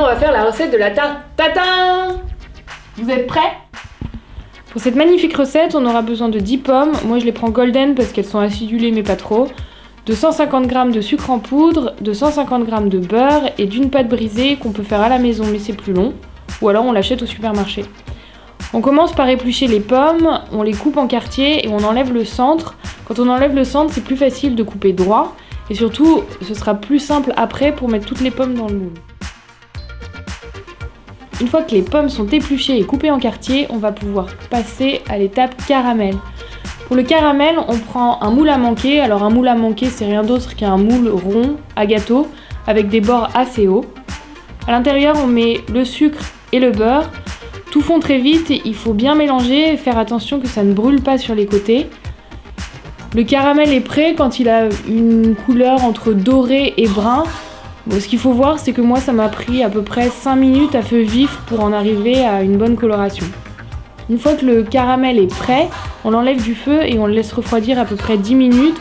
va faire la recette de la tarte tatin. Vous êtes prêts? Pour cette magnifique recette, on aura besoin de 10 pommes. Moi, je les prends golden parce qu'elles sont acidulées, mais pas trop. De 150 g de sucre en poudre, de 150 g de beurre et d'une pâte brisée qu'on peut faire à la maison, mais c'est plus long. Ou alors on l'achète au supermarché. On commence par éplucher les pommes, on les coupe en quartiers et on enlève le centre. Quand on enlève le centre, c'est plus facile de couper droit. Et surtout, ce sera plus simple après pour mettre toutes les pommes dans le moule. Une fois que les pommes sont épluchées et coupées en quartiers, on va pouvoir passer à l'étape caramel. Pour le caramel, on prend un moule à manquer. Alors un moule à manquer, c'est rien d'autre qu'un moule rond à gâteau avec des bords assez hauts. À l'intérieur, on met le sucre et le beurre. Tout fond très vite, il faut bien mélanger et faire attention que ça ne brûle pas sur les côtés. Le caramel est prêt quand il a une couleur entre doré et brun. Bon, ce qu'il faut voir, c'est que moi, ça m'a pris à peu près 5 minutes à feu vif pour en arriver à une bonne coloration. Une fois que le caramel est prêt, on l'enlève du feu et on le laisse refroidir à peu près 10 minutes.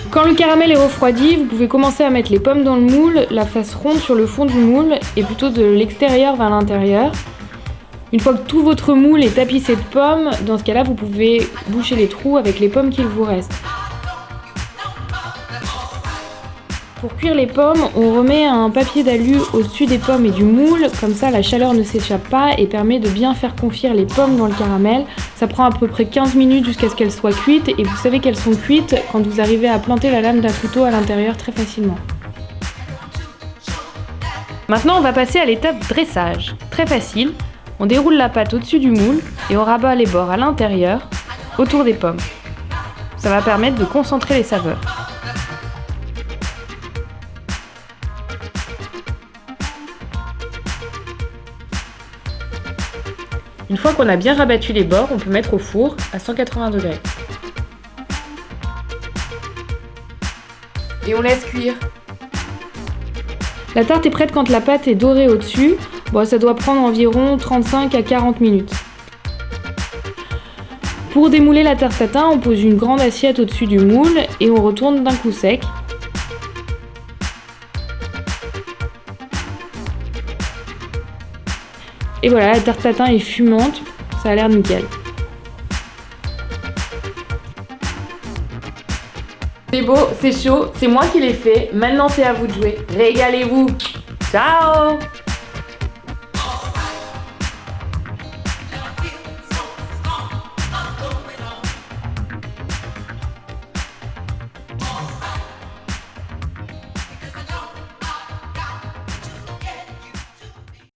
Quand le caramel est refroidi, vous pouvez commencer à mettre les pommes dans le moule, la face ronde sur le fond du moule et plutôt de l'extérieur vers l'intérieur. Une fois que tout votre moule est tapissé de pommes, dans ce cas-là, vous pouvez boucher les trous avec les pommes qu'il vous reste. Pour cuire les pommes, on remet un papier d'alu au-dessus des pommes et du moule, comme ça la chaleur ne s'échappe pas et permet de bien faire confire les pommes dans le caramel. Ça prend à peu près 15 minutes jusqu'à ce qu'elles soient cuites et vous savez qu'elles sont cuites quand vous arrivez à planter la lame d'un couteau à l'intérieur très facilement. Maintenant on va passer à l'étape dressage. Très facile, on déroule la pâte au-dessus du moule et on rabat les bords à l'intérieur, autour des pommes. Ça va permettre de concentrer les saveurs. Une fois qu'on a bien rabattu les bords, on peut mettre au four à 180 degrés. Et on laisse cuire. La tarte est prête quand la pâte est dorée au-dessus. Bon, ça doit prendre environ 35 à 40 minutes. Pour démouler la tarte tatin, on pose une grande assiette au-dessus du moule et on retourne d'un coup sec. Et voilà, la tarte tatin est fumante, ça a l'air nickel. C'est beau, c'est chaud, c'est moi qui l'ai fait, maintenant c'est à vous de jouer. Régalez-vous. Ciao!